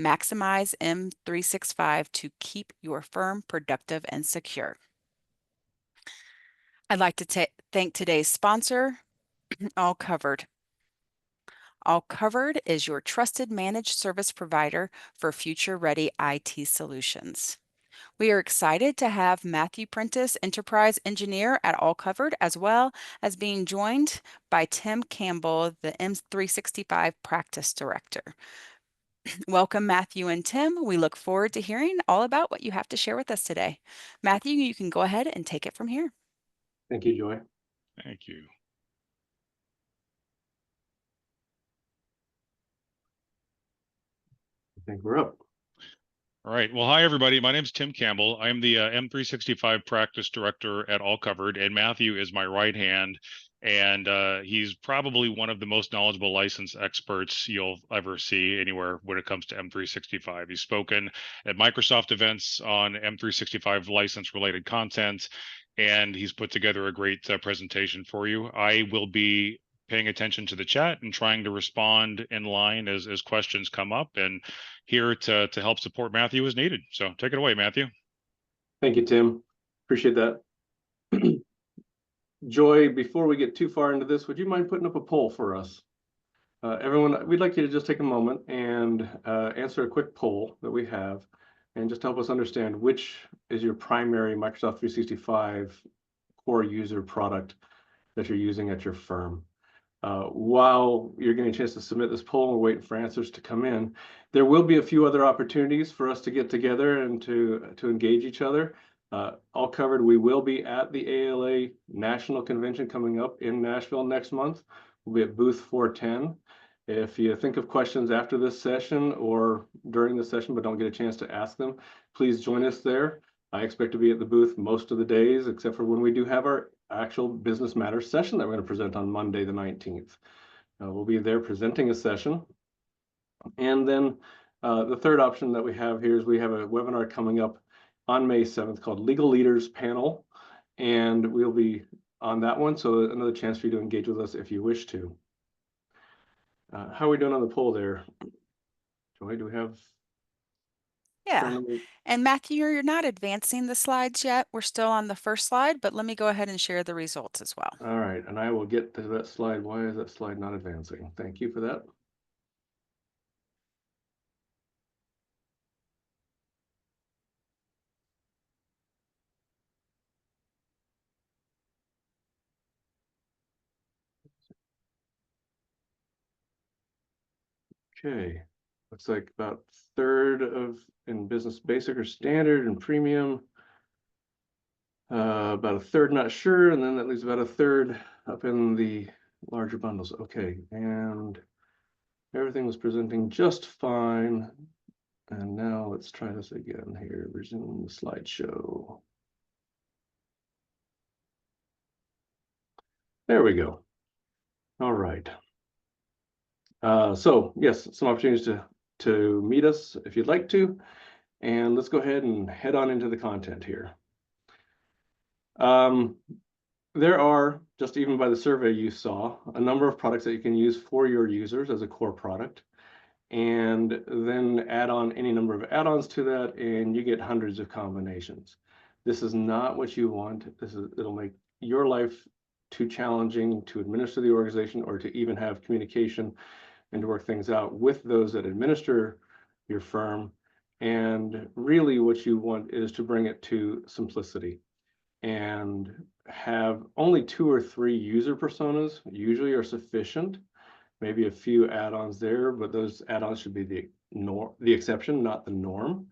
Maximize M365 to keep your firm productive and secure. I'd like to thank today's sponsor, All Covered. All Covered is your trusted managed service provider for future-ready IT solutions. We are excited to have Matthew Prentice, Enterprise Engineer at All Covered, as well as being joined by Tim Campbell, the M365 Practice Director. Welcome, Matthew and Tim. We look forward to hearing all about what you have to share with us today. Matthew, you can go ahead and take it from here. Thank you, Joy. Thank you. I think we're up. All right. Well, hi, everybody. My name is Tim Campbell. I'm the M365 Practice Director at All Covered, and Matthew is my right hand. And he's probably one of the most knowledgeable license experts you'll ever see anywhere when it comes to M365. He's spoken at Microsoft events on M365 license-related content, and he's put together a great presentation for you. I will be paying attention to the chat and trying to respond in line as questions come up, and here to help support Matthew as needed. So take it away, Matthew. Thank you, Tim. Appreciate that. Joy, before we get too far into this, would you mind putting up a poll for us? Everyone, we'd like you to just take a moment and answer a quick poll that we have and just help us understand which is your primary Microsoft 365 core user product that you're using at your firm. While you're getting a chance to submit this poll, we're waiting for answers to come in. There will be a few other opportunities for us to get together and to engage each other. All Covered, we will be at the ALA National Convention coming up in Nashville next month. We'll be at booth 410. If you think of questions after this session or during the session but don't get a chance to ask them, please join us there. I expect to be at the booth most of the days, except for when we do have our actual business matters session that we're going to present on Monday the 19th. We'll be there presenting a session. And then the third option that we have here is we have a webinar coming up on May 7th called Legal Leaders Panel, and we'll be on that one, so another chance for you to engage with us if you wish to. How are we doing on the poll there? Joy, do we have? Yeah, and Matthew, you're not advancing the slides yet. We're still on the first slide, but let me go ahead and share the results as well. All right, and I will get to that slide. Why is that slide not advancing? Thank you for that. Okay, looks like about a third of in Business Basic or Standard and Premium. About a third not sure, and then that leaves about a third up in the larger bundles. Okay, and everything was presenting just fine. And now let's try this again here. Resume the slideshow. There we go. All right. So yes, some opportunities to meet us if you'd like to. And let's go ahead and head on into the content here. There are, just even by the survey you saw, a number of products that you can use for your users as a core product, and then add on any number of add-ons to that, and you get hundreds of combinations. This is not what you want. It'll make your life too challenging to administer the organization or to even have communication and to work things out with those that administer your firm. And really what you want is to bring it to simplicity and have only 2 or 3 user personas usually are sufficient. Maybe a few add-ons there, but those add-ons should be the exception, not the norm.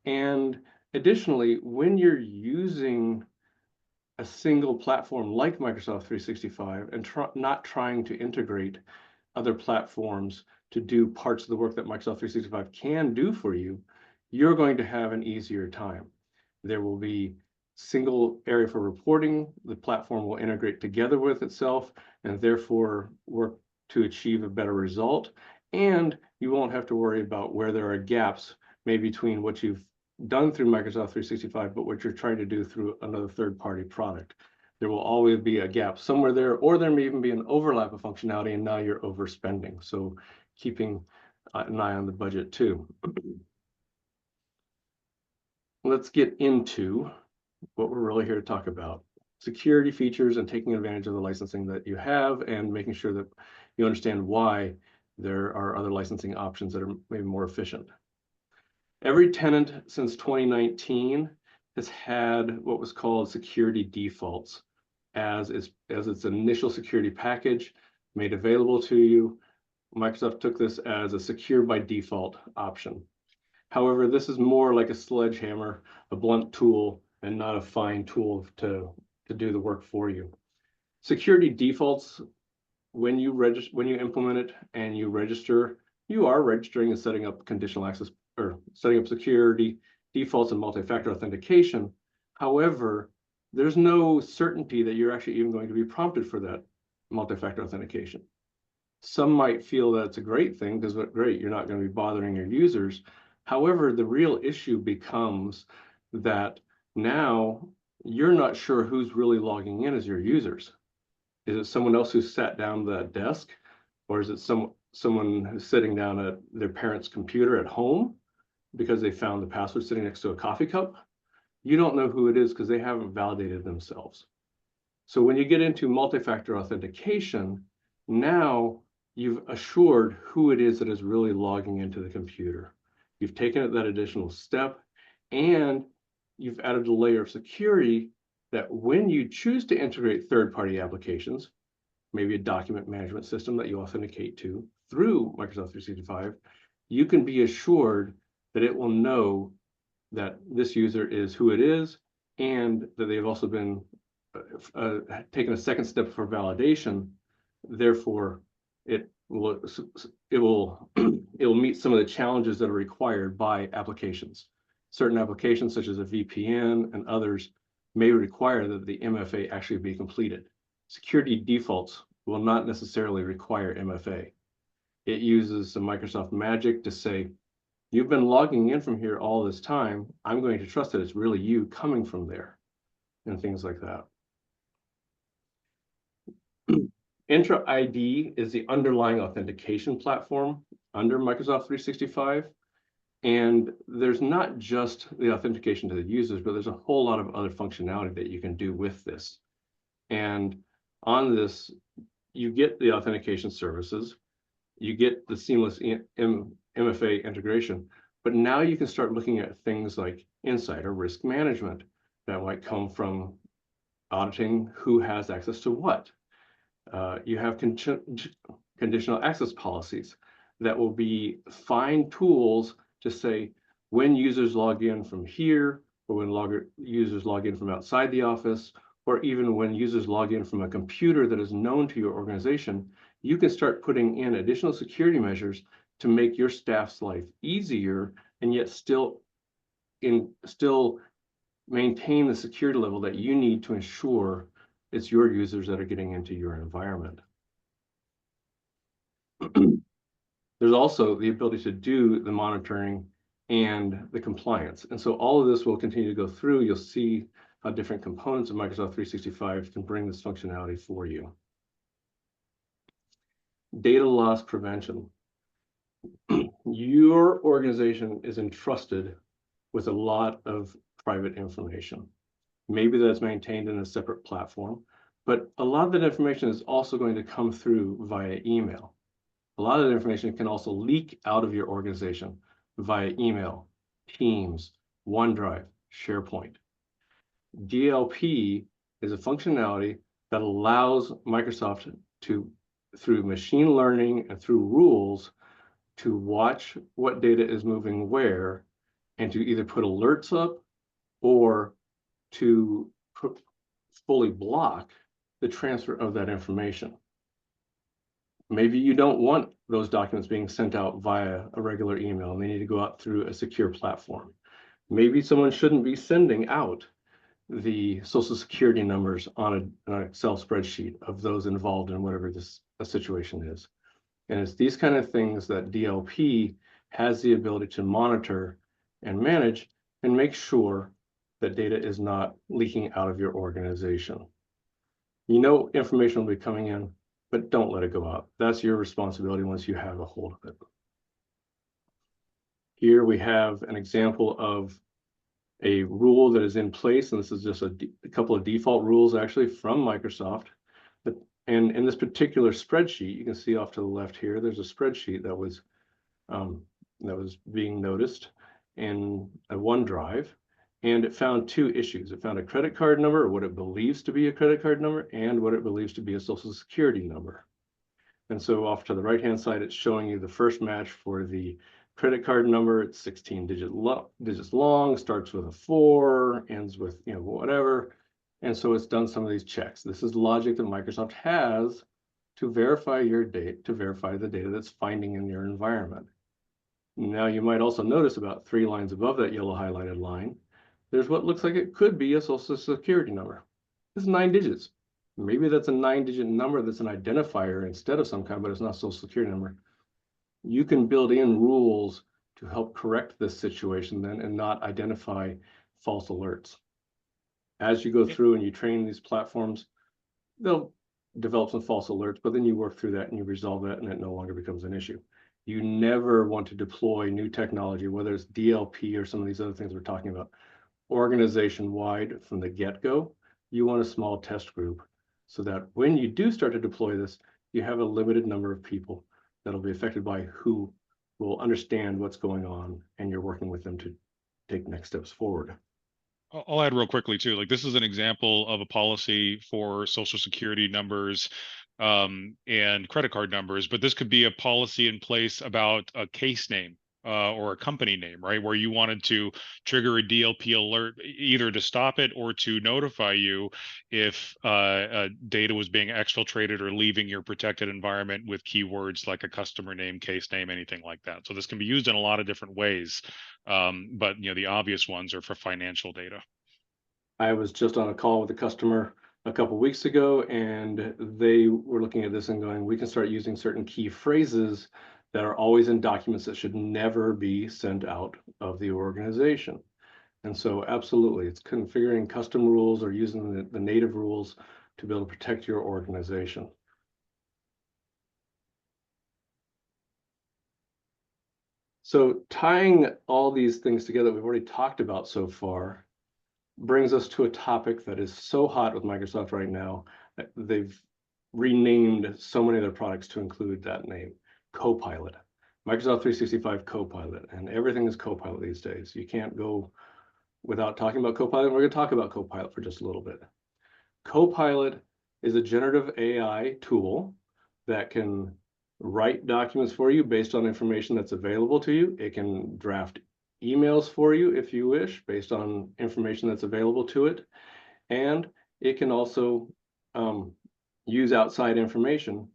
And additionally, when you're using a single platform like Microsoft 365 and not trying to integrate other platforms to do parts of the work that Microsoft 365 can do for you, you're going to have an easier time. There will be single area for reporting. The platform will integrate together with itself and therefore work to achieve a better result. And you won't have to worry about where there are gaps, maybe between what you've done through Microsoft 365, but what you're trying to do through another third-party product. There will always be a gap somewhere there, or there may even be an overlap of functionality, and now you're overspending. So keeping an eye on the budget too. let's get into what we're really here to talk about. Security features and taking advantage of the licensing that you have and making sure that you understand why there are other licensing options that are maybe more efficient. Every tenant since 2019 has had what was called security defaults as its initial security package made available to you. Microsoft took this as a secure by default option. However, this is more like a sledgehammer, a blunt tool, and not a fine tool to do the work for you. Security defaults, when you implement it and you register, you are registering and setting up conditional access or setting up security defaults and multi-factor authentication. However, there's no certainty that you're actually even going to be prompted for that multi-factor authentication. Some might feel that it's a great thing because great, you're not going to be bothering your users. However, the real issue becomes that now you're not sure who's really logging in as your users. Is it someone else who sat down at that desk, or is it someone who's sitting down at their parents' computer at home because they found the password sitting next to a coffee cup? You don't know who it is because they haven't validated themselves. So when you get into multi-factor authentication, now you've assured who it is that is really logging into the computer. You've taken it that additional step, and you've added a layer of security that when you choose to integrate third-party applications, maybe a document management system that you authenticate to through Microsoft 365, you can be assured that it will know that this user is who it is, and that they've also been taken a second step for validation. Therefore, it will meet some of the challenges that are required by applications. Certain applications, such as a VPN and others, may require that the MFA actually be completed. Security defaults will not necessarily require MFA. It uses some Microsoft magic to say, you've been logging in from here all this time. I'm going to trust that it's really you coming from there, and things like that. Entra ID is the underlying authentication platform under Microsoft 365. And there's not just the authentication to the users, but there's a whole lot of other functionality that you can do with this. And on this, you get the authentication services, you get the seamless MFA integration, but now you can start looking at things like insider risk management that might come from auditing who has access to what. You have conditional access policies that will be fine tools to say when users log in from here, or when users log in from outside the office, or even when users log in from a computer that is known to your organization, you can start putting in additional security measures to make your staff's life easier, and yet still maintain the security level that you need to ensure it's your users that are getting into your environment. There's also the ability to do the monitoring and the compliance. And so all of this will continue to go through. You'll see how different components of Microsoft 365 can bring this functionality for you. Data loss prevention. Your organization is entrusted with a lot of private information. Maybe that's maintained in a separate platform, but a lot of that information is also going to come through via email. A lot of that information can also leak out of your organization via email, Teams, OneDrive, SharePoint. DLP is a functionality that allows Microsoft to, through machine learning and through rules, to watch what data is moving where, and to either put alerts up or to fully block the transfer of that information. Maybe you don't want those documents being sent out via a regular email and they need to go out through a secure platform. Maybe someone shouldn't be sending out the social security numbers on an Excel spreadsheet of those involved in whatever this situation is. And it's these kind of things that DLP has the ability to monitor and manage and make sure that data is not leaking out of your organization. You know information will be coming in, but don't let it go out. That's your responsibility once you have a hold of it. Here we have an example of a rule that is in place, and this is just a couple of default rules actually from Microsoft. And in this particular spreadsheet, you can see off to the left here, there's a spreadsheet that was being noticed in a OneDrive, and it found two issues. It found a credit card number, or what it believes to be a credit card number, and what it believes to be a social security number. And so off to the right-hand side, it's showing you the first match for the credit card number. It's 16 digits long, starts with a 4, ends with, whatever. And so it's done some of these checks. This is logic that Microsoft has to verify your data, to verify the data that's finding in your environment. Now you might also notice about 3 lines above that yellow highlighted line, there's what looks like it could be a social security number. It's 9 digits. Maybe that's a 9-digit number that's an identifier instead of some kind, but it's not a social security number. You can build in rules to help correct this situation then and not identify false alerts. As you go through and you train these platforms, they'll develop some false alerts, but then you work through that and you resolve that and it no longer becomes an issue. You never want to deploy new technology, whether it's DLP or some of these other things we're talking about, organization-wide from the get-go. You want a small test group so that when you do start to deploy this, you have a limited number of people that'll be affected by who will understand what's going on, and you're working with them to take next steps forward. I'll add real quickly too. Like, this is an example of a policy for social security numbers and credit card numbers, but this could be a policy in place about a case name or a company name, right? Where you wanted to trigger a DLP alert, either to stop it or to notify you if data was being exfiltrated or leaving your protected environment with keywords like a customer name, case name, anything like that. So this can be used in a lot of different ways. But the obvious ones are for financial data. I was just on a call with a customer a couple weeks ago, and they were looking at this and going, we can start using certain key phrases that are always in documents that should never be sent out of the organization. And so absolutely, it's configuring custom rules or using the native rules to be able to protect your organization. So tying all these things together we've already talked about so far brings us to a topic that is so hot with Microsoft right now. They've renamed so many of their products to include that name, Copilot. Microsoft 365 Copilot, and everything is Copilot these days. You can't go without talking about Copilot. We're going to talk about Copilot for just a little bit. Copilot is a generative AI tool that can write documents for you based on information that's available to you. It can draft emails for you if you wish, based on information that's available to it. And it can also use outside information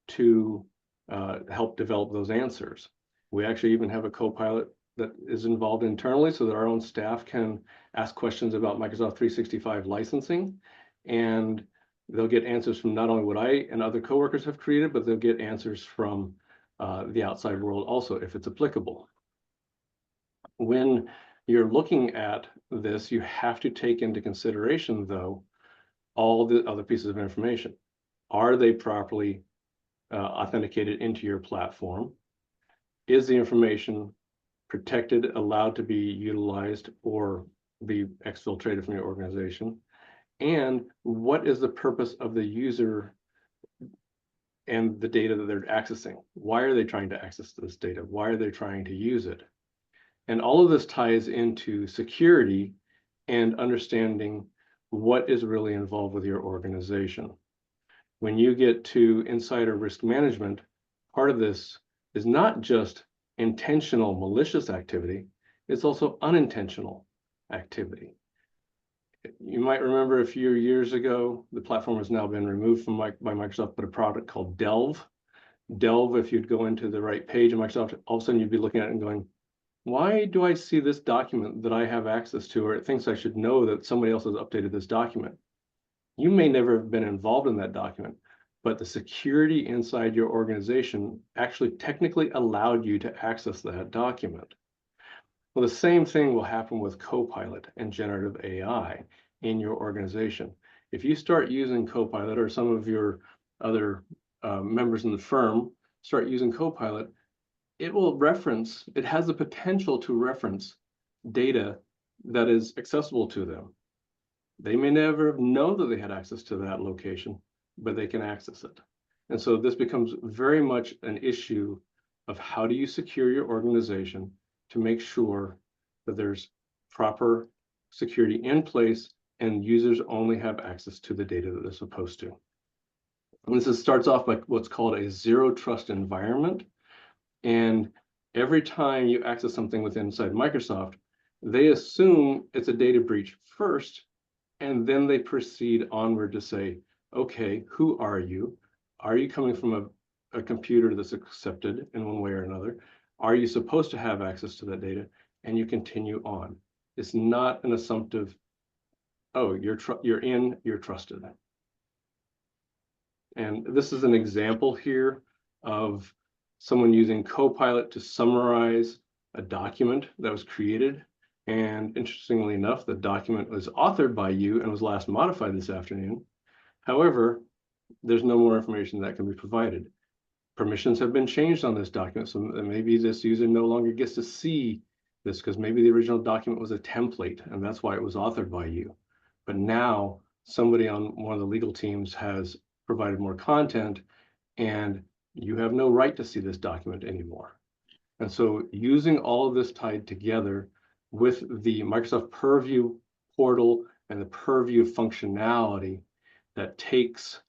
to help develop those answers. We actually even have a Copilot that is involved internally so that our own staff can ask questions about Microsoft 365 licensing, and they'll get answers from not only what I and other coworkers have created, but they'll get answers from the outside world also, if it's applicable. When you're looking at this, you have to take into consideration, though, all the other pieces of information. Are they properly authenticated into your platform? Is the information protected, allowed to be utilized, or be exfiltrated from your organization? And what is the purpose of the user and the data that they're accessing? Why are they trying to access this data? Why are they trying to use it? And all of this ties into security and understanding what is really involved with your organization. When you get to insider risk management, part of this is not just intentional malicious activity, it's also unintentional activity. You might remember a few years ago, the platform has now been removed by Microsoft, but a product called Delve. Delve, if you'd go into the right page of Microsoft, all of a sudden you'd be looking at it and going, why do I see this document that I have access to, or it thinks I should know that somebody else has updated this document? You may never have been involved in that document, but the security inside your organization actually technically allowed you to access that document. Well, the same thing will happen with Copilot and generative AI in your organization. If you start using Copilot, or some of your other members in the firm start using Copilot, it has the potential to reference data that is accessible to them. They may never know that they had access to that location, but they can access it. And so this becomes very much an issue of how do you secure your organization to make sure that there's proper security in place and users only have access to the data that they're supposed to. And this starts off by what's called a zero trust environment. And every time you access something within inside Microsoft, they assume it's a data breach first, and then they proceed onward to say, okay, who are you? Are you coming from a computer that's accepted in one way or another? Are you supposed to have access to that data? And you continue on. It's not an assumptive, oh, you're trusted. And this is an example here of someone using Copilot to summarize a document that was created. And interestingly enough, the document was authored by you and was last modified this afternoon. However, there's no more information that can be provided. Permissions have been changed on this document, so maybe this user no longer gets to see this because maybe the original document was a template and that's why it was authored by you. But now somebody on one of the legal teams has provided more content and you have no right to see this document anymore. And so using all of this tied together with the Microsoft Purview portal and the Purview functionality that takes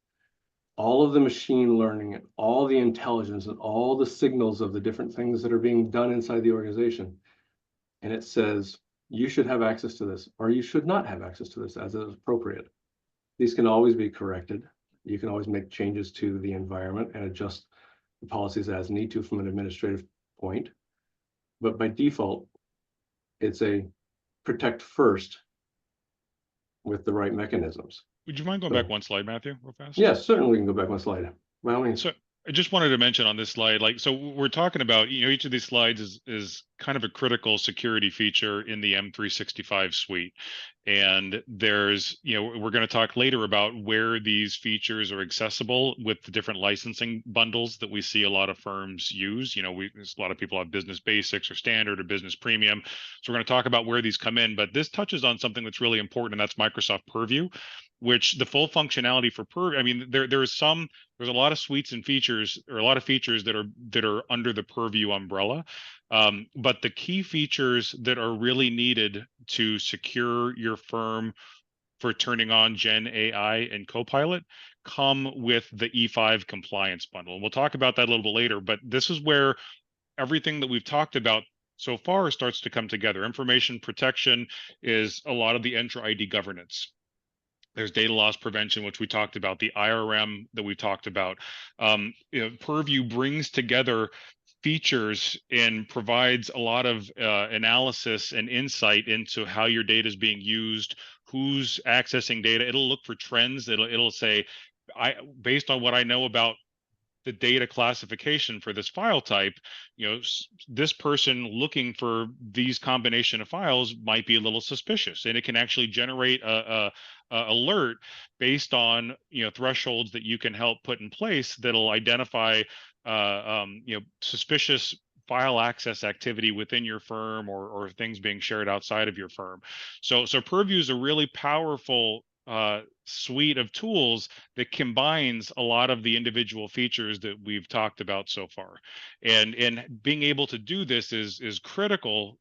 all of the machine learning and all the intelligence and all the signals of the different things that are being done inside the organization. And it says, you should have access to this, or you should not have access to this as is appropriate. These can always be corrected. You can always make changes to the environment and adjust the policies as need to from an administrative point. But by default, it's a protect first with the right mechanisms. Would you mind going back one slide, Matthew, real fast? Yes, certainly we can go back one slide. By all means. So I just wanted to mention on this slide, like, so we're talking about, each of these slides is kind of a critical security feature in the M365 suite. And there's, we're going to talk later about where these features are accessible with the different licensing bundles that we see a lot of firms use. A lot of people have business basics or standard or business premium. So we're going to talk about where these come in, but this touches on something that's really important, and that's Microsoft Purview, which the full functionality for Purview, I mean, there's a lot of suites and features, or a lot of features that are under the Purview umbrella. But the key features that are really needed to secure your firm for turning on Gen AI and Copilot come with the E5 compliance bundle. And we'll talk about that a little bit later, but this is where everything that we've talked about so far starts to come together. Information protection is a lot of the Entra ID governance. There's data loss prevention, which we talked about, the IRM that we talked about. Purview brings together features and provides a lot of analysis and insight into how your data is being used, who's accessing data. It'll look for trends. It'll say, based on what I know about the data classification for this file type, this person looking for these combination of files might be a little suspicious, and it can actually generate a alert based on thresholds that you can help put in place that'll identify suspicious file access activity within your firm or things being shared outside of your firm. So Purview is a really powerful suite of tools that combines a lot of the individual features that we've talked about so far, and being able to do this is critical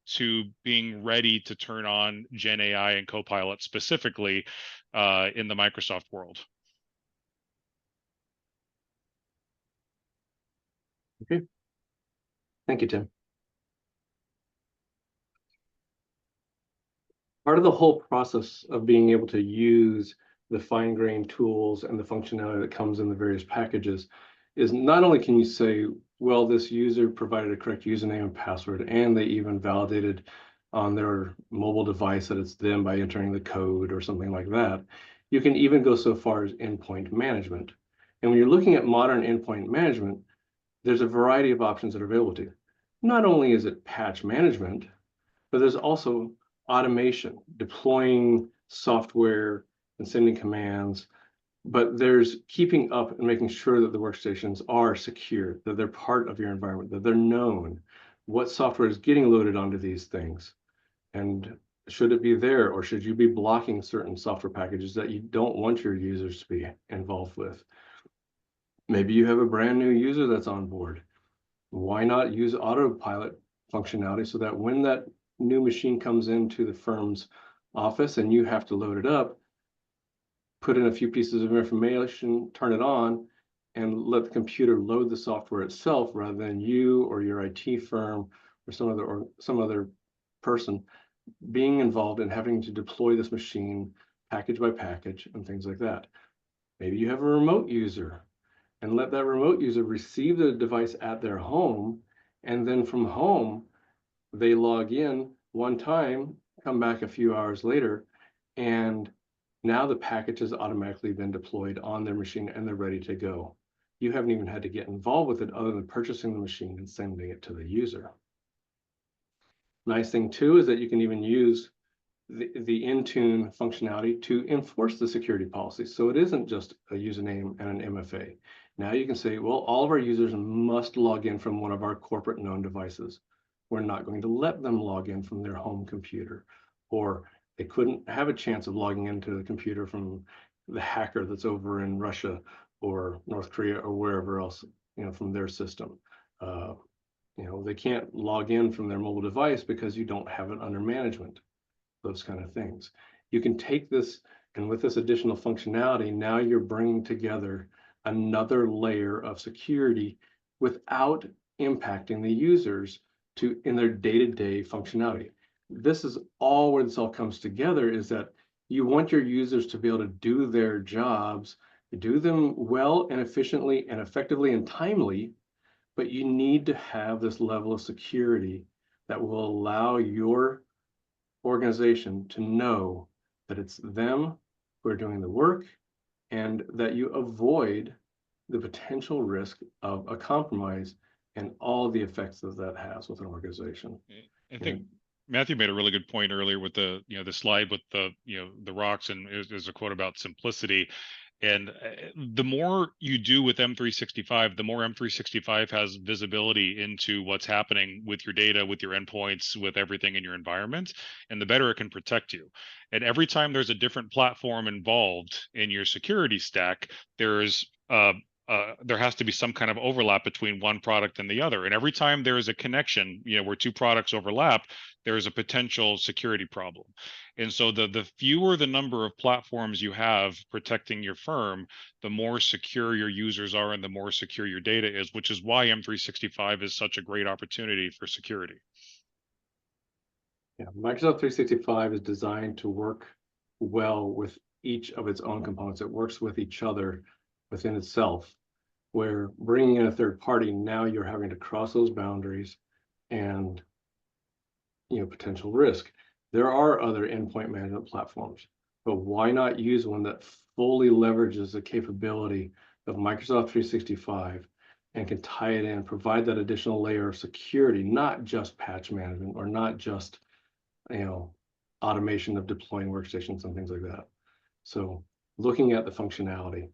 to being ready to turn on Gen AI and Copilot specifically in the Microsoft world. Okay, thank you, Tim. Part of the whole process of being able to use the fine-grained tools and the functionality that comes in the various packages is not only can you say, well, this user provided a correct username and password, and they even validated on their mobile device that it's them by entering the code or something like that. You can even go so far as endpoint management. And when you're looking at modern endpoint management, there's a variety of options that are available to you. Not only is it patch management, but there's also automation, deploying software and sending commands, but there's keeping up and making sure that the workstations are secure, that they're part of your environment, that they're known, what software is getting loaded onto these things. And should it be there, or should you be blocking certain software packages that you don't want your users to be involved with? Maybe you have a brand new user that's on board. Why not use autopilot functionality so that when that new machine comes into the firm's office and you have to load it up, put in a few pieces of information, turn it on, and let the computer load the software itself rather than you or your IT firm or some other person being involved in having to deploy this machine package by package and things like that. Maybe you have a remote user and let that remote user receive the device at their home, and then from home, they log in one time, come back a few hours later, and now the package has automatically been deployed on their machine and they're ready to go. You haven't even had to get involved with it other than purchasing the machine and sending it to the user. Nice thing too is that you can even use the Intune functionality to enforce the security policy. So it isn't just a username and an MFA. Now you can say, well, all of our users must log in from one of our corporate known devices. We're not going to let them log in from their home computer, or they couldn't have a chance of logging into the computer from the hacker that's over in Russia or North Korea or wherever else, from their system. They can't log in from their mobile device because you don't have it under management. Those kind of things. You can take this, and with this additional functionality, now you're bringing together another layer of security without impacting the users in their day-to-day functionality. This is all where this all comes together, is that you want your users to be able to do their jobs, do them well and efficiently and effectively and timely, but you need to have this level of security that will allow your organization to know that it's them who are doing the work and that you avoid the potential risk of a compromise and all the effects that has with an organization. I think Matthew made a really good point earlier with the slide with the rocks, and there's a quote about simplicity. And the more you do with M365, the more M365 has visibility into what's happening with your data, with your endpoints, with everything in your environment, and the better it can protect you. And every time there's a different platform involved in your security stack, there has to be some kind of overlap between one product and the other. And every time there is a connection, where two products overlap, there is a potential security problem. And so the fewer the number of platforms you have protecting your firm, the more secure your users are and the more secure your data is, which is why M365 is such a great opportunity for security. Yeah, Microsoft 365 is designed to work well with each of its own components. It works with each other within itself, where bringing in a third party, now you're having to cross those boundaries and potential risk. There are other endpoint management platforms, but why not use one that fully leverages the capability of Microsoft 365 and can tie it in, provide that additional layer of security, not just patch management or not just automation of deploying workstations and things like that. So looking at the functionality,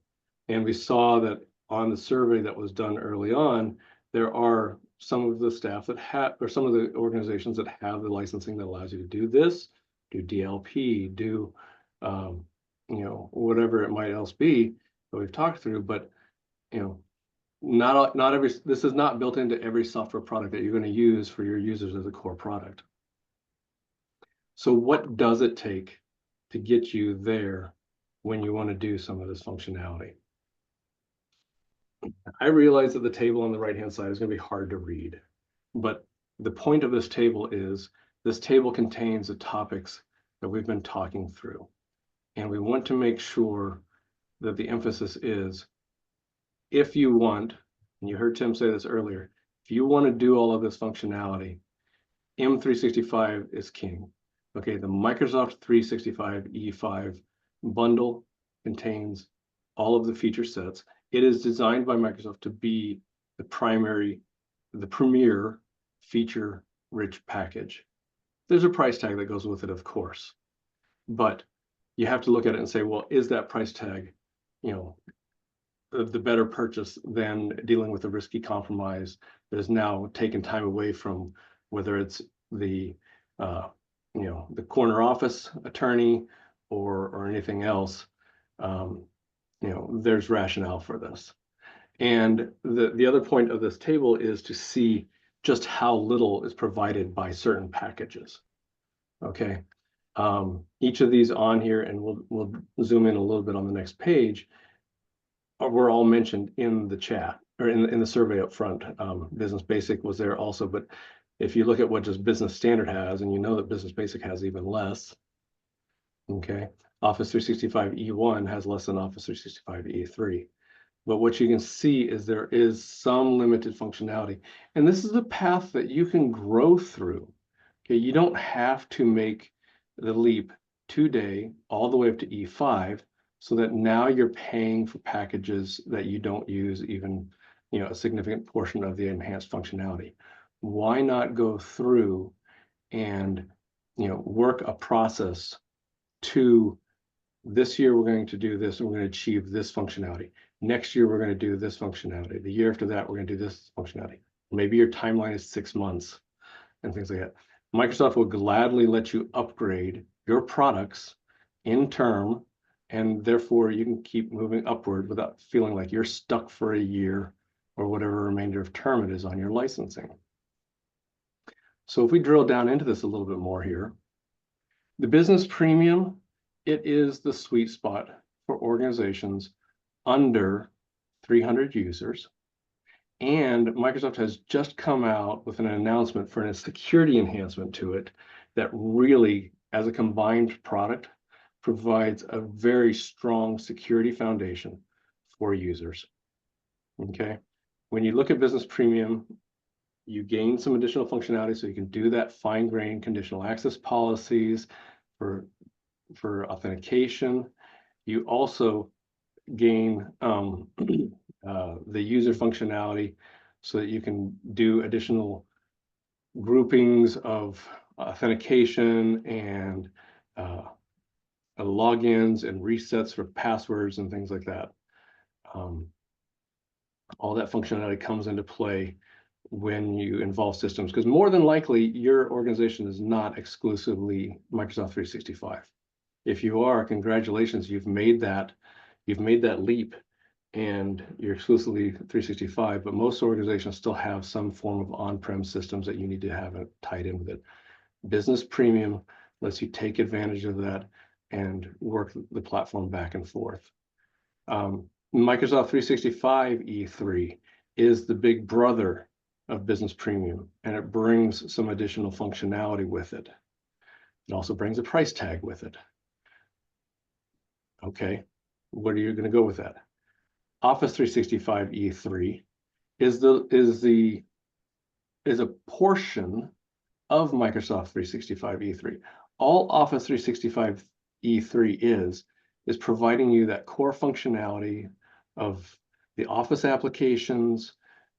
and we saw that on the survey that was done early on, there are some of the staff that have, or some of the organizations that have the licensing that allows you to do this, do DLP, do whatever it might else be that we've talked through. But not every, this is not built into every software product that you're going to use for your users as a core product. So what does it take to get you there when you want to do some of this functionality? I realize that the table on the right-hand side is going to be hard to read, but the point of this table is this table contains the topics that we've been talking through. And we want to make sure that the emphasis is, if you want, and you heard Tim say this earlier, if you want to do all of this functionality, M365 is king. Okay, the Microsoft 365 E5 bundle contains all of the feature sets. It is designed by Microsoft to be the premier feature-rich package. There's a price tag that goes with it, of course, but you have to look at it and say, well, is that price tag, the better purchase than dealing with a risky compromise that has now taken time away from, whether it's the the corner office attorney or anything else, there's rationale for this. And the other point of this table is to see just how little is provided by certain packages. Okay. Each of these on here, and we'll zoom in a little bit on the next page, were all mentioned in the chat or in the survey up front. Business Basic was there also, but if you look at what just Business Standard has, and you know that Business Basic has even less, okay, Office 365 E1 has less than Office 365 E3. But what you can see is there is some limited functionality. And this is a path that you can grow through. Okay, you don't have to make the leap today all the way up to E5 so that now you're paying for packages that you don't use even, a significant portion of the enhanced functionality. Why not go through and, work a process to this year we're going to do this and we're going to achieve this functionality. Next year we're going to do this functionality. The year after that we're going to do this functionality. Maybe your timeline is 6 months and things like that. Microsoft will gladly let you upgrade your products in term, and therefore you can keep moving upward without feeling like you're stuck for a year or whatever remainder of term it is on your licensing. So if we drill down into this a little bit more here, the business premium, it is the sweet spot for organizations under 300 users. And Microsoft has just come out with an announcement for a security enhancement to it that really, as a combined product, provides a very strong security foundation for users. Okay. When you look at Business Premium, you gain some additional functionality so you can do that fine-grained conditional access policies for authentication. You also gain the user functionality so that you can do additional groupings of authentication and logins and resets for passwords and things like that. All that functionality comes into play when you involve systems, because more than likely your organization is not exclusively Microsoft 365. If you are, congratulations, you've made that leap and you're exclusively 365, but most organizations still have some form of on-prem systems that you need to have it tied in with it. Business Premium lets you take advantage of that and work the platform back and forth. Microsoft 365 E3 is the big brother of Business Premium, and it brings some additional functionality with it. It also brings a price tag with it. Okay, what are you going to go with that? Office 365 E3 is a portion of Microsoft 365 E3. All Office 365 E3 is providing you that core functionality of the Office applications,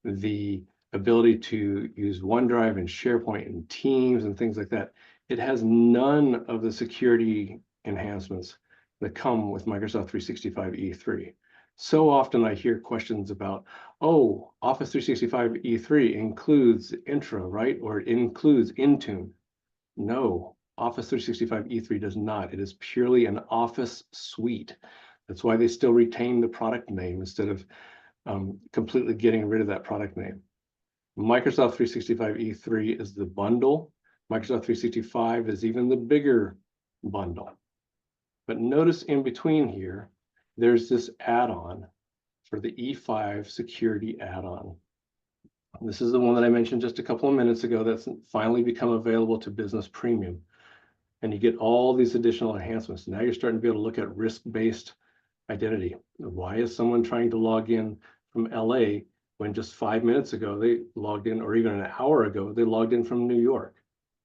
the ability to use OneDrive and SharePoint and Teams and things like that. It has none of the security enhancements that come with Microsoft 365 E3. So often I hear questions about, oh, Office 365 E3 includes Intro, right? Or it includes Intune. No, Office 365 E3 does not. It is purely an Office suite. That's why they still retain the product name instead of completely getting rid of that product name. Microsoft 365 E3 is the bundle. Microsoft 365 is even the bigger bundle. But notice in between here, there's this add-on for the E5 security add-on. This is the one that I mentioned just a couple of minutes ago that's finally become available to Business Premium. And you get all these additional enhancements. Now you're starting to be able to look at risk-based identity. Why is someone trying to log in from LA when just 5 minutes ago they logged in, or even an hour ago, they logged in from New York?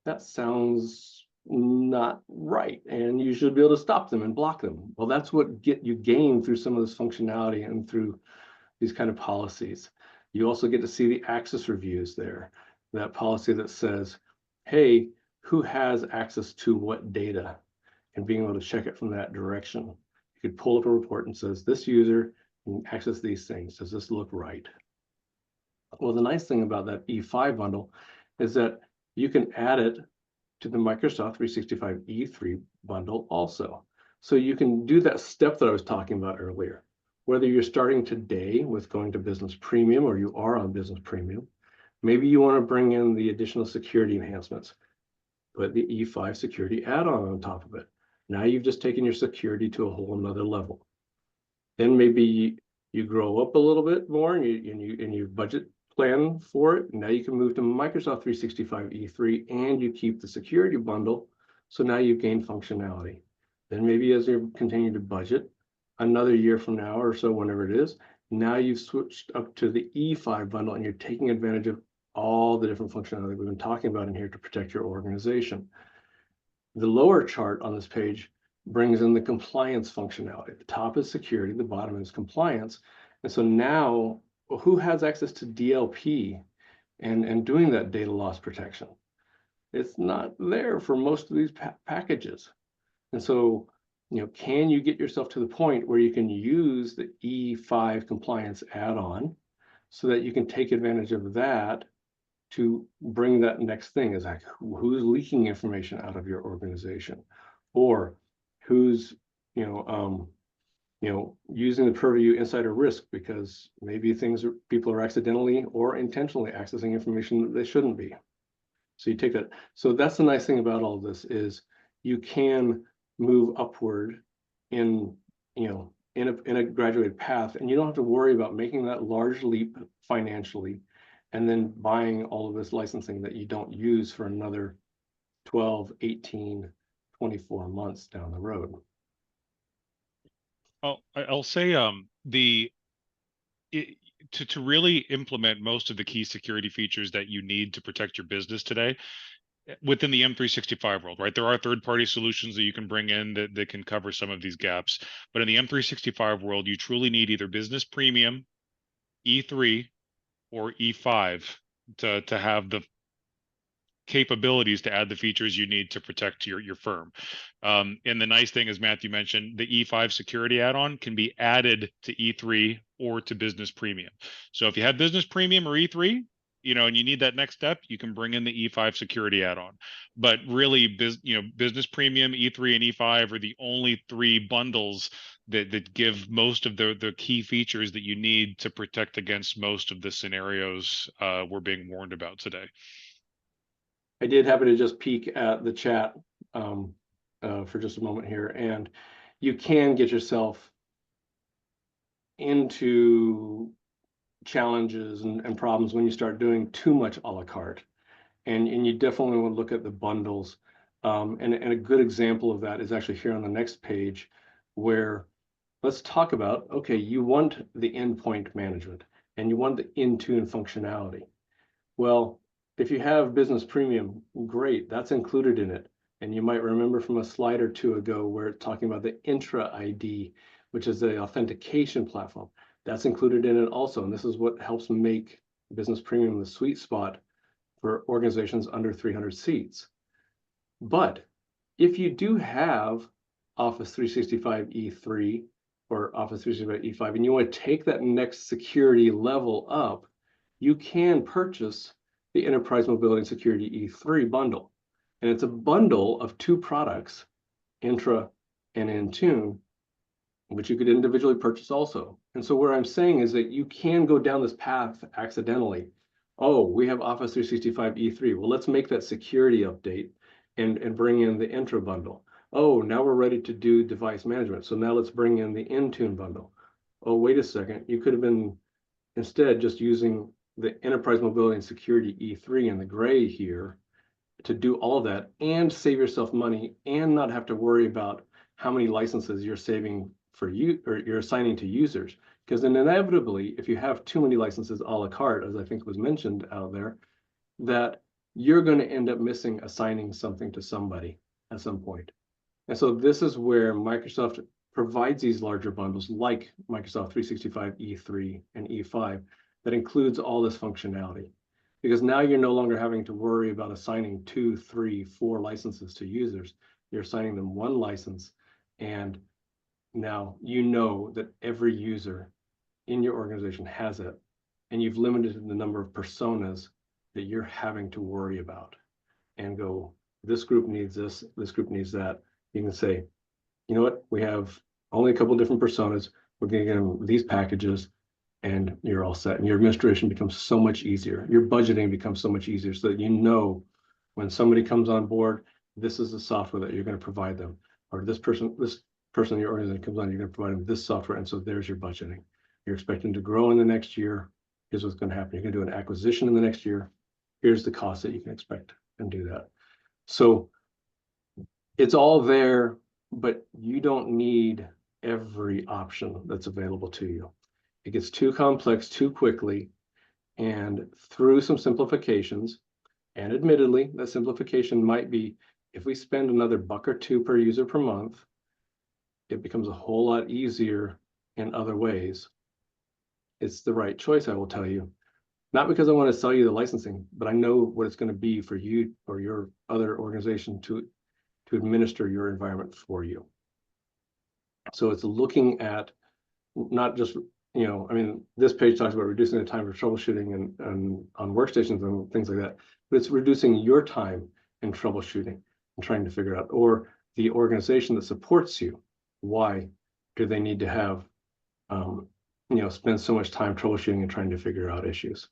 That sounds not right, and you should be able to stop them and block them. Well, that's what you gain through some of this functionality and through these kind of policies. You also get to see the access reviews there, that policy that says, hey, who has access to what data, and being able to check it from that direction. You could pull up a report and says, this user can access these things. Does this look right? Well, the nice thing about that E5 bundle is that you can add it to the Microsoft 365 E3 bundle also. So you can do that step that I was talking about earlier. Whether you're starting today with going to Business Premium or you are on Business Premium, maybe you want to bring in the additional security enhancements, put the E5 security add-on on top of it. Now you've just taken your security to a whole nother level. Then maybe you grow up a little bit more and you budget plan for it. Now you can move to Microsoft 365 E3 and you keep the security bundle. So now you've gained functionality. Then maybe as you continue to budget, another year from now or so, whenever it is, now you've switched up to the E5 bundle and you're taking advantage of all the different functionality we've been talking about in here to protect your organization. The lower chart on this page brings in the compliance functionality. The top is security, the bottom is compliance. And so now, well, who has access to DLP and doing that data loss protection? It's not there for most of these packages. And so, can you get yourself to the point where you can use the E5 compliance add-on so that you can take advantage of that to bring that next thing? Is like, who's leaking information out of your organization, or who's using the purview insider risk because maybe people are accidentally or intentionally accessing information that they shouldn't be. So you take that. So that's the nice thing about all of this is you can move upward in a graduated path, and you don't have to worry about making that large leap financially and then buying all of this licensing that you don't use for another 12, 18, 24 months down the road. I'll say to really implement most of the key security features that you need to protect your business today within the M365 world, right? There are third-party solutions that you can bring in that can cover some of these gaps. But in the M365 world, you truly need either Business Premium, E3, or E5 to have the capabilities to add the features you need to protect your firm. And the nice thing, as Matthew mentioned, the E5 security add-on can be added to E3 or to Business Premium. So if you have Business Premium or E3, and you need that next step, you can bring in the E5 security add-on. But really, Business Premium, E3, and E5 are the only three bundles that give most of the key features that you need to protect against most of the scenarios we're being warned about today. I did happen to just peek at the chat for just a moment here, and you can get yourself into challenges and problems when you start doing too much a la carte. And you definitely want to look at the bundles. And a good example of that is actually here on the next page, where let's talk about, okay, you want the endpoint management and you want the Intune functionality. Well, if you have Business Premium, great, that's included in it. And you might remember from a slide or two ago where it's talking about the Intra ID, which is the authentication platform. That's included in it also. And this is what helps make Business Premium the sweet spot for organizations under 300 seats. But if you do have Office 365 E3 or Office 365 E5, and you want to take that next security level up, you can purchase the Enterprise Mobility and Security E3 bundle. And it's a bundle of two products, Intra and Intune, which you could individually purchase also. And so what I'm saying is that you can go down this path accidentally. Oh, we have Office 365 E3. Well, let's make that security update and bring in the Intra bundle. Oh, now we're ready to do device management. So now let's bring in the Intune bundle. Oh, wait a second. You could have been instead just using the Enterprise Mobility and Security E3 in the gray here to do all of that and save yourself money and not have to worry about how many licenses you're saving for you or you're assigning to users. Because then inevitably, if you have too many licenses a la carte, as I think was mentioned out there, that you're going to end up assigning something to somebody at some point. And so this is where Microsoft provides these larger bundles like Microsoft 365 E3 and E5 that includes all this functionality. Because now you're no longer having to worry about assigning 2, 3, 4 licenses to users. You're assigning them one license, and now you know that every user in your organization has it, and you've limited the number of personas that you're having to worry about and go this group needs this group needs that. You can say, you know what, we have only a couple different personas. We're going to get them these packages, and you're all set. And your administration becomes so much easier. Your budgeting becomes so much easier, so that you know when somebody comes on board, this is the software that you're going to provide them. Or this person in your organization comes on, you're going to provide them this software. And so there's your budgeting. You're expecting to grow in the next year. Here's what's going to happen. You're going to do an acquisition in the next year. Here's the cost that you can expect, and do that. So it's all there, but you don't need every option that's available to you. It gets too complex too quickly, and through some simplifications, and admittedly, that simplification might be, if we spend another $1 or $2 per user per month, it becomes a whole lot easier in other ways. It's the right choice, I will tell you. Not because I want to sell you the licensing, but I know what it's going to be for you or your other organization to administer your environment for you. So it's looking at not just, I mean, this page talks about reducing the time for troubleshooting and on workstations and things like that, but it's reducing your time in troubleshooting and trying to figure out, or the organization that supports you, why do they need to have, spend so much time troubleshooting and trying to figure out issues.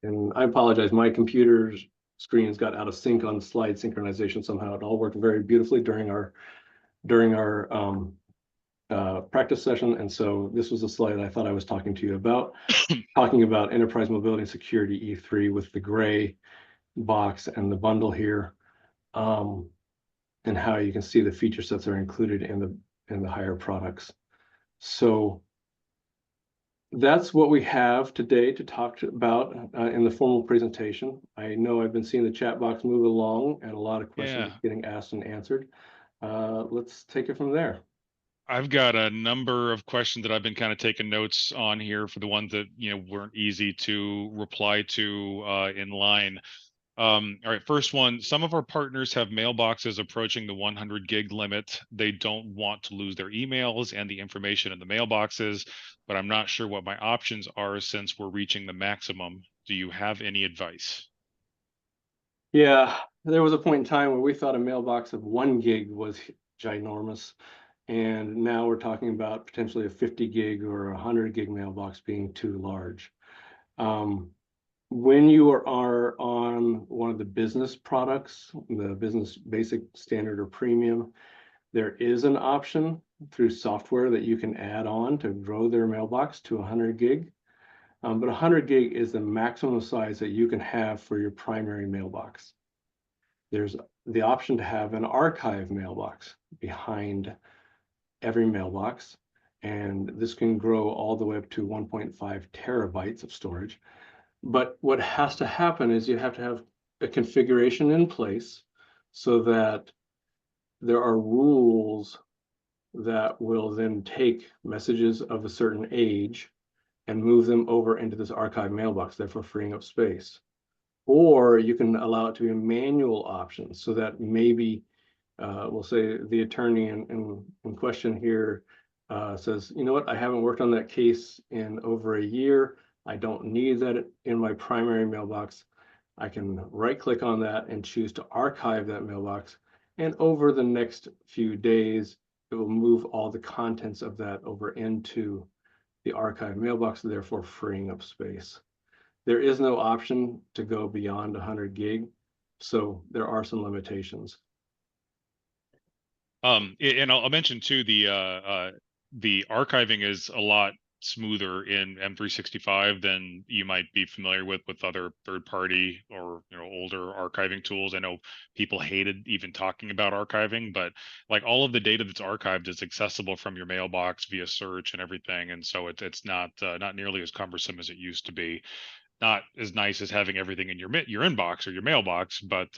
And I apologize, my computer's screens got out of sync on slide synchronization somehow. It all worked very beautifully during our practice session. And so this was a slide I thought I was talking to you about, talking about enterprise mobility and security E3 with the gray box and the bundle here, and how you can see the feature sets are included in the higher products. So that's what we have today to talk about in the formal presentation. I know I've been seeing the chat box move along and a lot of questions getting asked and answered. Let's take it from there. I've got a number of questions that I've been kind of taking notes on here for the ones that weren't easy to reply to in line. All right, first one. Some of our partners have mailboxes approaching the 100 gig limit. They don't want to lose their emails and the information in the mailboxes, but I'm not sure what my options are since we're reaching the maximum. Do you have any advice? Yeah, there was a point in time where we thought a mailbox of 1 gig was ginormous. And now we're talking about potentially a 50 gig or 100 gig mailbox being too large. When you are on one of the business products, the business basic, standard, or premium, there is an option through software that you can add on to grow their mailbox to 100 gig. But 100 gig is the maximum size that you can have for your primary mailbox. There's the option to have an archive mailbox behind every mailbox, and this can grow all the way up to 1.5 terabytes of storage. But what has to happen is you have to have a configuration in place so that there are rules that will then take messages of a certain age and move them over into this archive mailbox, therefore freeing up space. Or you can allow it to be a manual option so that maybe we'll say the attorney in question here says, you know what, I haven't worked on that case in over a year. I don't need that in my primary mailbox. I can right click on that and choose to archive that mailbox. And over the next few days, it will move all the contents of that over into the archive mailbox, therefore freeing up space. There is no option to go beyond 100 gig. So there are some limitations. And I'll mention too, the archiving is a lot smoother in M365 than you might be familiar with other third-party or older archiving tools. I know people hated even talking about archiving, but like all of the data that's archived is accessible from your mailbox via search and everything, and so it's not nearly as cumbersome as it used to be. Not as nice as having everything in your inbox or your mailbox, but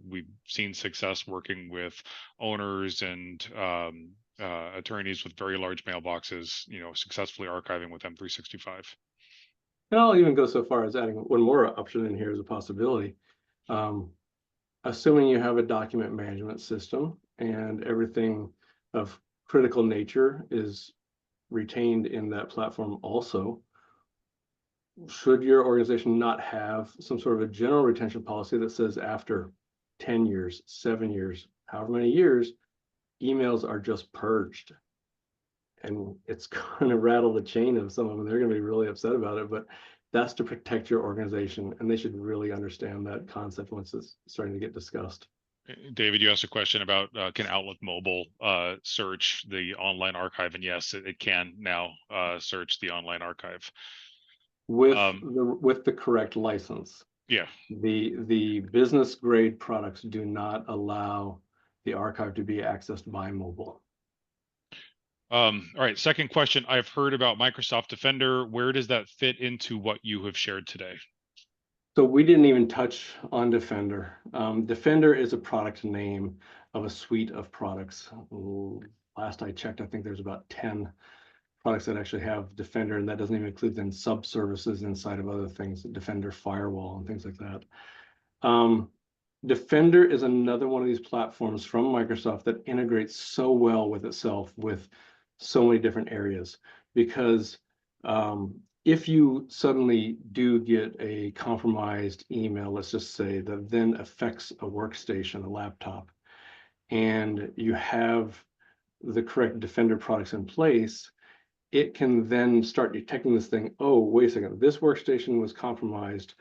we've seen success working with owners and attorneys with very large mailboxes, successfully archiving with M365. And I'll even go so far as adding one more option in here as a possibility. Assuming you have a document management system and everything of critical nature is retained in that platform also, should your organization not have some sort of a general retention policy that says after 10 years, 7 years, however many years, emails are just purged? And it's going to rattle the chain of some of them. They're going to be really upset about it, but that's to protect your organization. And they should really understand that concept once it's starting to get discussed. David, you asked a question about can Outlook Mobile search the online archive, and yes, it can now search the online archive with the correct license. Yeah. The business grade products do not allow the archive to be accessed by mobile. All right, second question. I've heard about Microsoft Defender. Where does that fit into what you have shared today? So we didn't even touch on Defender. Defender is a product name of a suite of products. Last I checked, I think there's about 10 products that actually have Defender, and that doesn't even include then sub-services inside of other things, Defender Firewall and things like that. Defender is another one of these platforms from Microsoft that integrates so well with itself with so many different areas, because if you suddenly do get a compromised email, let's just say, that then affects a workstation, a laptop, and you have the correct Defender products in place, it can then start detecting this thing. Oh, wait a second, this workstation was compromised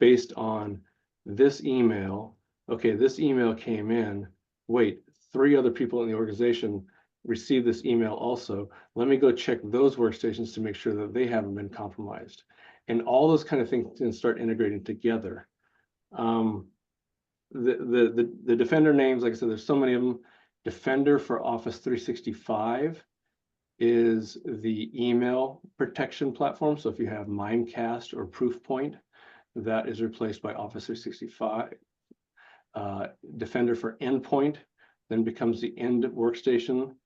based on this email. Okay, this email came in. Wait, 3 other people in the organization received this email also. Let me go check those workstations to make sure that they haven't been compromised. And all those kind of things can start integrating together. The Defender names, like I said, there's so many of them. Defender for Office 365 is the email protection platform. So if you have Mimecast or Proofpoint, that is replaced by Office 365. Defender for Endpoint then becomes the end workstation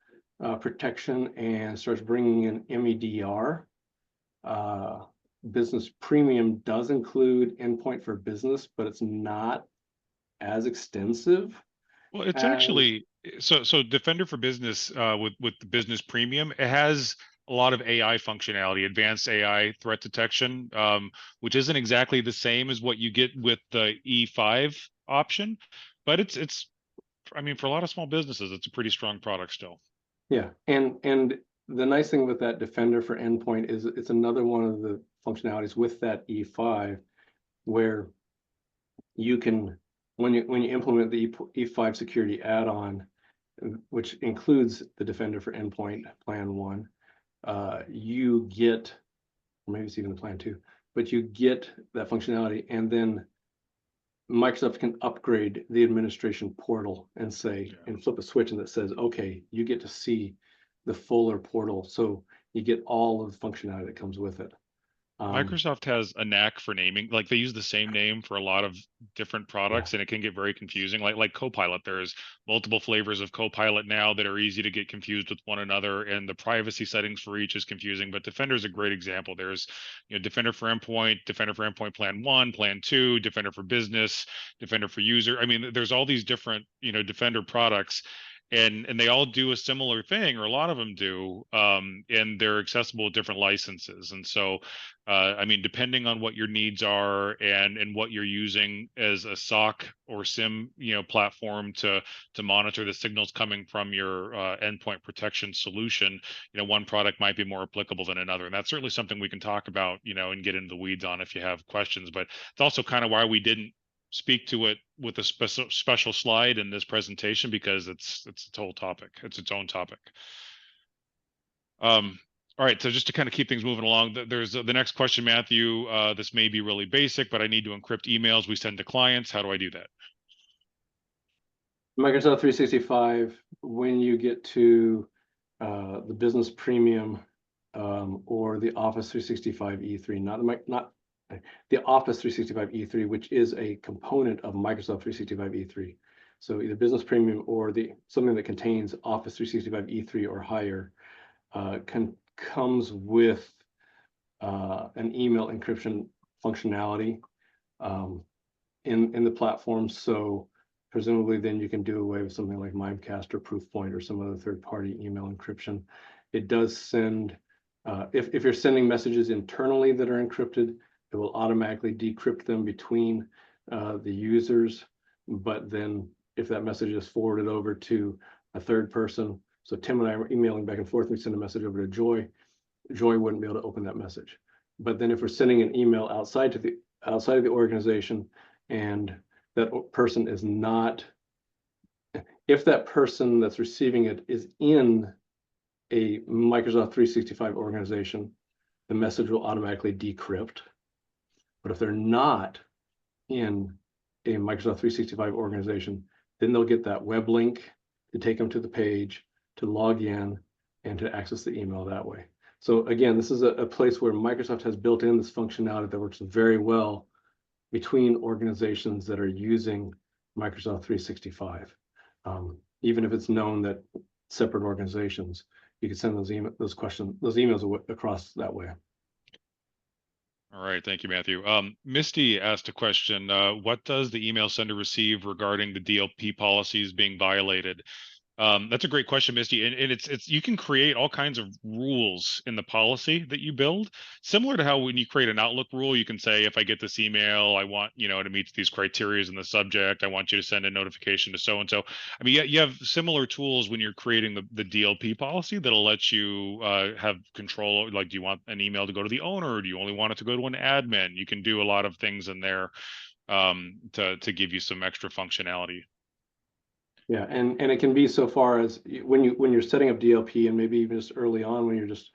protection and starts bringing in MEDR. Business Premium does include Endpoint for Business, but it's not as extensive. Well, it's actually so Defender for Business with the Business Premium, it has a lot of AI functionality, advanced AI threat detection, which isn't exactly the same as what you get with the E5 option, but it's I mean, for a lot of small businesses, it's a pretty strong product still. Yeah, and the nice thing with that Defender for Endpoint is it's another one of the functionalities with that E5 where you can, when you implement the E5 security add-on, which includes the Defender for Endpoint Plan 1, you get, or maybe it's even the Plan 2, but you get that functionality, and then Microsoft can upgrade the administration portal and say, and flip a switch, and that says, okay, you get to see the fuller portal. So you get all of the functionality that comes with it. Microsoft has a knack for naming, like they use the same name for a lot of different products, and it can get very confusing. Like Copilot, there's multiple flavors of Copilot now that are easy to get confused with one another, and the privacy settings for each is confusing. But Defender is a great example. There's, Defender for Endpoint Plan 1, Plan 2, Defender for Business, Defender for User. I mean, there's all these different, Defender products, and they all do a similar thing, or a lot of them do, and they're accessible with different licenses. And so I mean, depending on what your needs are and what you're using as a SOC or SIM, platform to monitor the signals coming from your endpoint protection solution, one product might be more applicable than another. And that's certainly something we can talk about, and get into the weeds on if you have questions. But it's also kind of why we didn't speak to it with a special slide in this presentation, because it's its whole topic. It's its own topic. All right, so just to kind of keep things moving along, there's the next question, Matthew. This may be really basic, but I need to encrypt emails we send to clients. How do I do that? Microsoft 365, when you get to the Business Premium or the Office 365 E3, not the Office 365 E3, which is a component of Microsoft 365 E3. So either Business Premium or something that contains Office 365 E3 or higher comes with an email encryption functionality in the platform. So presumably then you can do away with something like Mimecast or Proofpoint or some other third-party email encryption. It does send If you're sending messages internally that are encrypted, it will automatically decrypt them between the users. But then if that message is forwarded over to a third person, so Tim and I are emailing back and forth, we send a message over to Joy, Joy wouldn't be able to open that message. But then if we're sending an email outside of the organization, and that person is not, if that person that's receiving it is in a Microsoft 365 organization, the message will automatically decrypt. But if they're not in a Microsoft 365 organization, then they'll get that web link to take them to the page, to log in, and to access the email that way. So again, this is a place where Microsoft has built in this functionality that works very well between organizations that are using Microsoft 365. Even if it's known that separate organizations, you can send those emails across that way. All right, thank you, Matthew. Misty asked a question. What does the email sender receive regarding the DLP policies being violated? That's a great question, Misty. And it's you can create all kinds of rules in the policy that you build, similar to how when you create an Outlook rule, you can say, if I get this email, I want, to meet these criteria in the subject. I want you to send a notification to so and so. I mean, you have similar tools when you're creating the DLP policy that'll let you have control. Like, do you want an email to go to the owner, or do you only want it to go to an admin? You can do a lot of things in there to give you some extra functionality. Yeah, and it can be so far as when you're setting up DLP, and maybe even just early on when you're just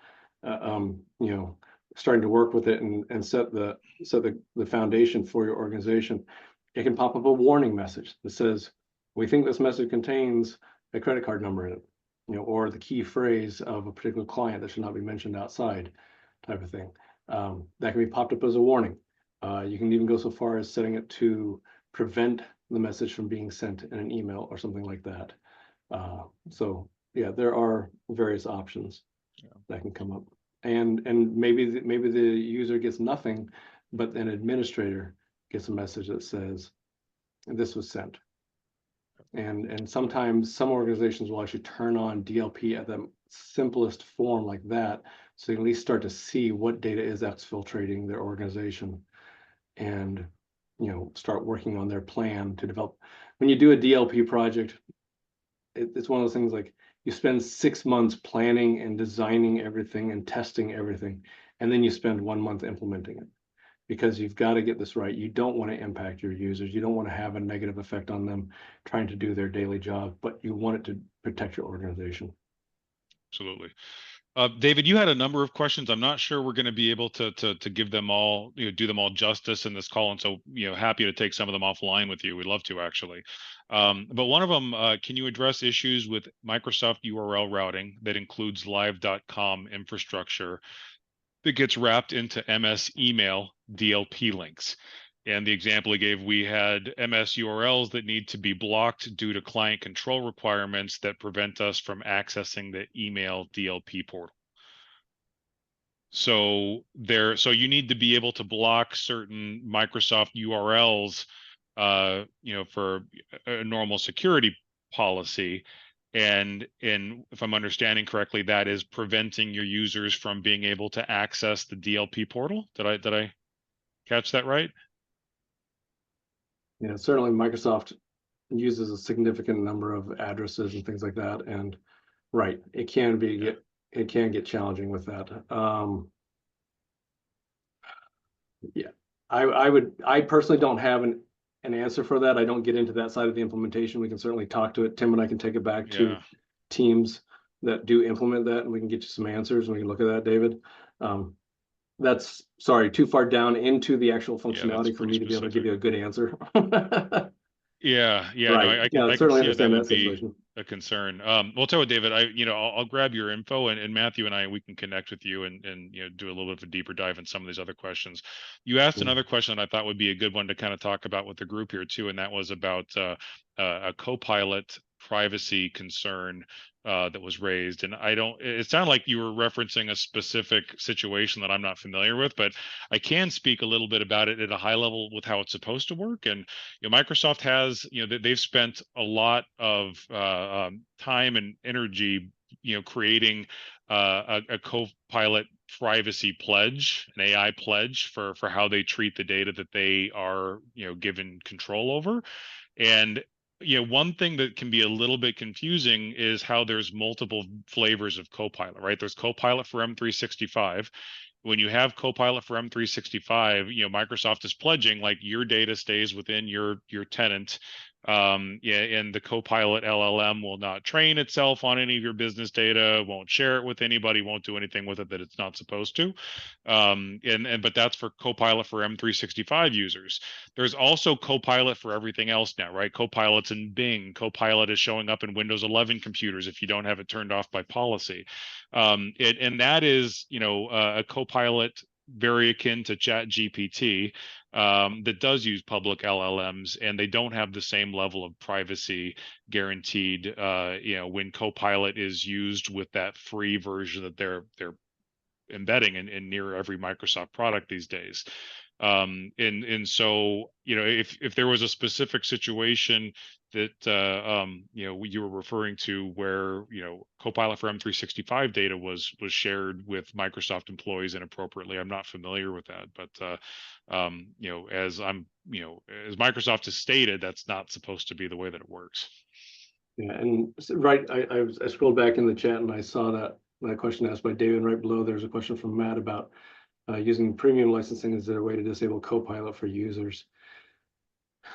starting to work with it and set the foundation for your organization, it can pop up a warning message that says, we think this message contains a credit card number in it, or the key phrase of a particular client that should not be mentioned outside, type of thing. That can be popped up as a warning. You can even go so far as setting it to prevent the message from being sent in an email or something like that. So yeah, there are various options that can come up, and maybe the user gets nothing, but an administrator gets a message that says this was sent. And sometimes some organizations will actually turn on DLP at the simplest form like that, so you can at least start to see what data is exfiltrating their organization, and start working on their plan to develop. When you do a DLP project, it's one of those things like you spend 6 months planning and designing everything and testing everything, and then you spend 1 month implementing it, because you've got to get this right. You don't want to impact your users. You don't want to have a negative effect on them trying to do their daily job, but you want it to protect your organization. Absolutely. David, you had a number of questions. I'm not sure we're going to be able to give them all, do them all justice in this call. And so, happy to take some of them offline with you. We'd love to, actually. But one of them, can you address issues with Microsoft URL routing that includes live.com infrastructure that gets wrapped into MS email DLP links? And the example he gave, we had MS URLs that need to be blocked due to client control requirements that prevent us from accessing the email DLP portal. So you need to be able to block certain Microsoft URLs, for a normal security policy. And if I'm understanding correctly, that is preventing your users from being able to access the DLP portal. Did I catch that right? Yeah, certainly Microsoft uses a significant number of addresses and things like that, and right, it can get challenging with that. Yeah, I personally don't have an answer for that. I don't get into that side of the implementation. We can certainly talk to it. Tim and I can take it back to teams that do implement that, and we can get you some answers, and we can look at that, David. That's too far down into the actual functionality for me to be able to give you a good answer. Yeah, right. No, I certainly can see understand that that would be situation. a concern. Well, tell you what, David, I'll grab your info, and Matthew and I, we can connect with you and do a little bit of a deeper dive in some of these other questions. You asked another question that I thought would be a good one to kind of talk about with the group here too, and that was about a Copilot privacy concern that was raised. And it sounded like you were referencing a specific situation that I'm not familiar with, but I can speak a little bit about it at a high level with how it's supposed to work. And Microsoft has, they've spent a lot of time and energy, creating a Copilot privacy pledge, an AI pledge for how they treat the data that they are, given control over. And one thing that can be a little bit confusing is how there's multiple flavors of Copilot, right? There's Copilot for M365. When you have Copilot for M365, Microsoft is pledging like your data stays within your tenant. Yeah, and the Copilot LLM will not train itself on any of your business data, won't share it with anybody, won't do anything with it that it's not supposed to. But that's for Copilot for M365 users. There's also Copilot for everything else now, right? Copilot's in Bing. Copilot is showing up in Windows 11 computers if you don't have it turned off by policy. And that is, a Copilot very akin to Chat GPT, that does use public LLMs, and they don't have the same level of privacy guaranteed. When Copilot is used with that free version that they're embedding in near every Microsoft product these days. And so, if there was a specific situation that you were referring to where Copilot for M365 data was shared with Microsoft employees inappropriately, I'm not familiar with that, but as Microsoft has stated, that's not supposed to be the way that it works. Yeah, and right, I scrolled back in the chat and I saw that question asked by David. Right below, there's a question from Matt about using premium licensing. Is there a way to disable Copilot for users?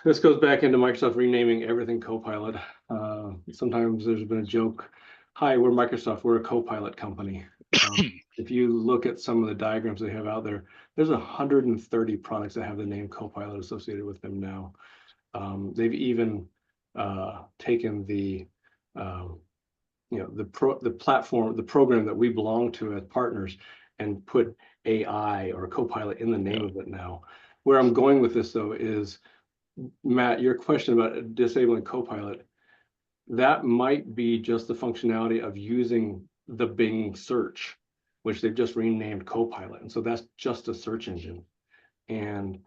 This goes back into Microsoft renaming everything Copilot. Sometimes there's been a joke, hi, we're Microsoft, we're a Copilot company. If you look at some of the diagrams they have out there, there's 130 products that have the name Copilot associated with them now. They've even taken the platform, the program that we belong to as partners, and put AI or Copilot in the name of it now. Where I'm going with this though is, Matt, your question about disabling Copilot, that might be just the functionality of using the Bing search, which they've just renamed Copilot. And so that's just a search engine. And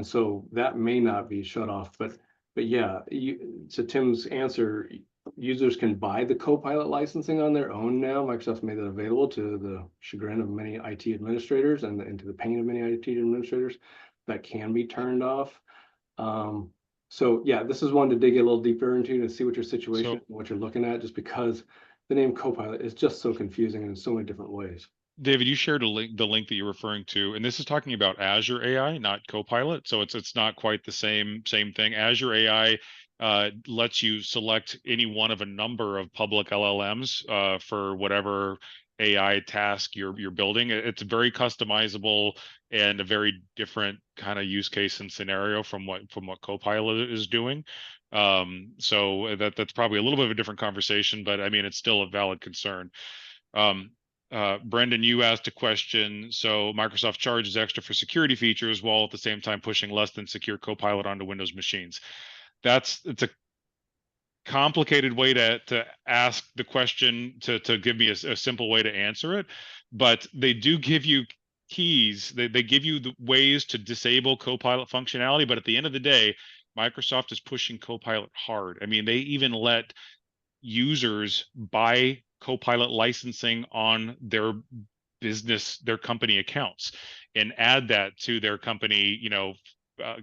so that may not be shut off, but yeah, to Tim's answer, users can buy the Copilot licensing on their own now. Microsoft's made that available to the chagrin of many IT administrators and to the pain of many IT administrators. That can be turned off. So yeah, this is one to dig a little deeper into and see what your situation, what you're looking at, just because the name Copilot is just so confusing in so many different ways. David, you shared the link that you're referring to, and this is talking about Azure AI, not Copilot. So it's not quite the same thing. Azure AI lets you select any one of a number of public LLMs for whatever AI task you're building. It's very customizable and a very different kind of use case and scenario from what Copilot is doing. So that's probably a little bit of a different conversation, but I mean it's still a valid concern. Brendan, you asked a question. So Microsoft charges extra for security features while at the same time pushing less than secure Copilot onto Windows machines. It's a complicated way to ask the question to give me a simple way to answer it, but they do give you keys. They give you the ways to disable Copilot functionality, but at the end of the day, Microsoft is pushing Copilot hard. I mean, they even let users buy Copilot licensing on their company accounts and add that to their company,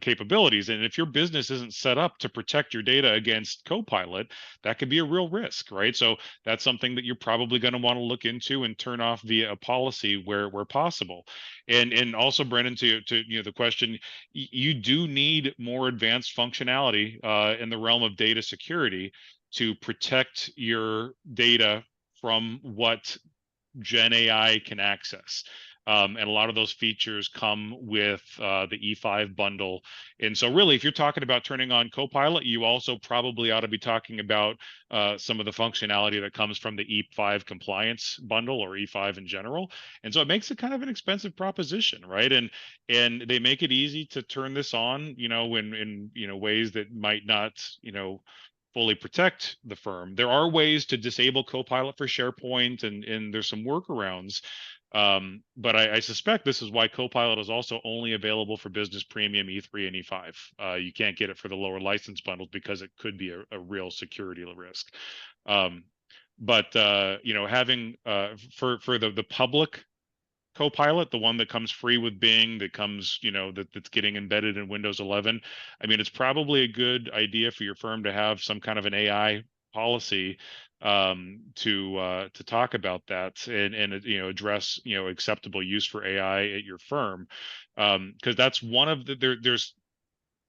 capabilities. And if your business isn't set up to protect your data against Copilot, that could be a real risk, right? So that's something that you're probably going to want to look into and turn off via a policy where possible. And also, Brendan, to the question, you do need more advanced functionality in the realm of data security to protect your data from what Gen AI can access. And a lot of those features come with the E5 bundle. And so really, if you're talking about turning on Copilot, you also probably ought to be talking about some of the functionality that comes from the E5 compliance bundle or E5 in general. And so it makes it kind of an expensive proposition, right? And they make it easy to turn this on, in ways that might not, fully protect the firm. There are ways to disable Copilot for SharePoint, and there's some workarounds. But I suspect this is why Copilot is also only available for Business Premium E3 and E5. You can't get it for the lower license bundles because it could be a real security risk. But having for the public Copilot, the one that comes free with Bing, that comes, that's getting embedded in Windows 11. I mean, it's probably a good idea for your firm to have some kind of an AI policy to talk about that and address acceptable use for AI at your firm, because that's one of there's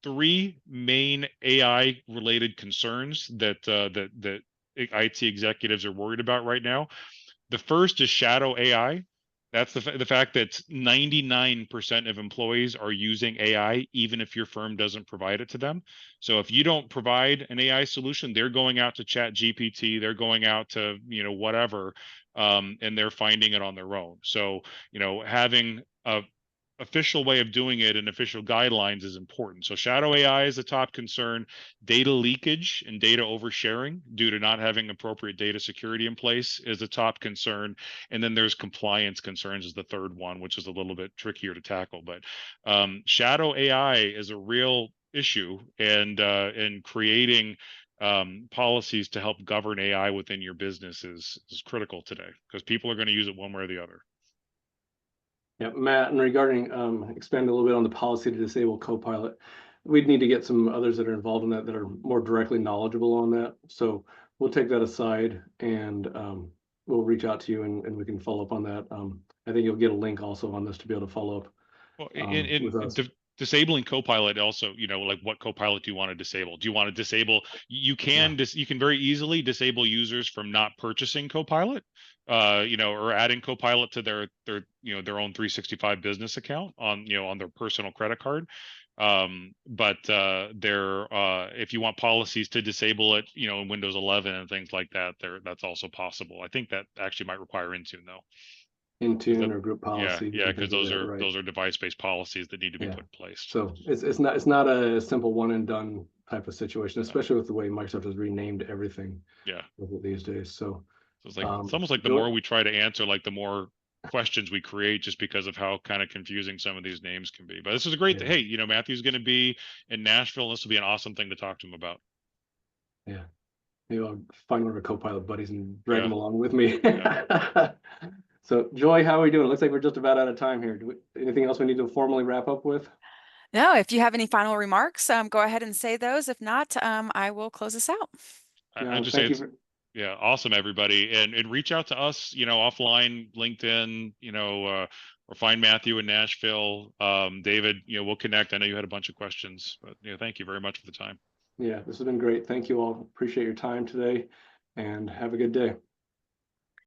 three main AI related concerns that IT executives are worried about right now. The first is shadow AI. That's the fact that 99% of employees are using AI, even if your firm doesn't provide it to them. So if you don't provide an AI solution, they're going out to Chat GPT, they're going out to whatever, and they're finding it on their own. So having a official way of doing it and official guidelines is important. So shadow AI is a top concern. Data leakage and data oversharing due to not having appropriate data security in place is a top concern. And then there's compliance concerns is the third one, which is a little bit trickier to tackle. But shadow AI is a real issue, and creating policies to help govern AI within your business is critical today, because people are going to use it one way or the other. Yeah, Matt, and regarding expand a little bit on the policy to disable Copilot, we'd need to get some others that are involved in that are more directly knowledgeable on that. So we'll take that aside, and we'll reach out to you, and we can follow up on that. I think you'll get a link also on this to be able to follow up Well, with us. disabling Copilot also, like what Copilot do you want to disable? Do you want to disable? You can you can very easily disable users from not purchasing Copilot, or adding Copilot to their own 365 business account on on their personal credit card. But if you want policies to disable it, in Windows 11 and things like that, that's also possible. I think that actually might require Intune though. Intune or group Yeah, policy. because those are device-based policies that need to be put in place. So it's not a simple one and done type of situation, especially with the way Microsoft has renamed everything. Yeah, these days. So it's almost like the more we try to answer, like the more questions we create, just because of how kind of confusing some of these names can be. But this is a great. Hey, Matthew's going to be in Nashville. This will be an awesome thing to talk to him about. Yeah. Maybe I'll find one of our co-pilot buddies and drag them along with me. So, Joy, how are we doing? It looks like we're just about out of time here. Anything else we need to formally wrap up with? No, if you have any final remarks, go ahead and say those. If not, I will close this out. I just say awesome, everybody, and reach out to us, offline, LinkedIn, or find Matthew in Nashville. David, we'll connect. I know you had a bunch of questions, but thank you very much for the time. Yeah, this has been great. Thank you all. Appreciate your time today, and have a good day.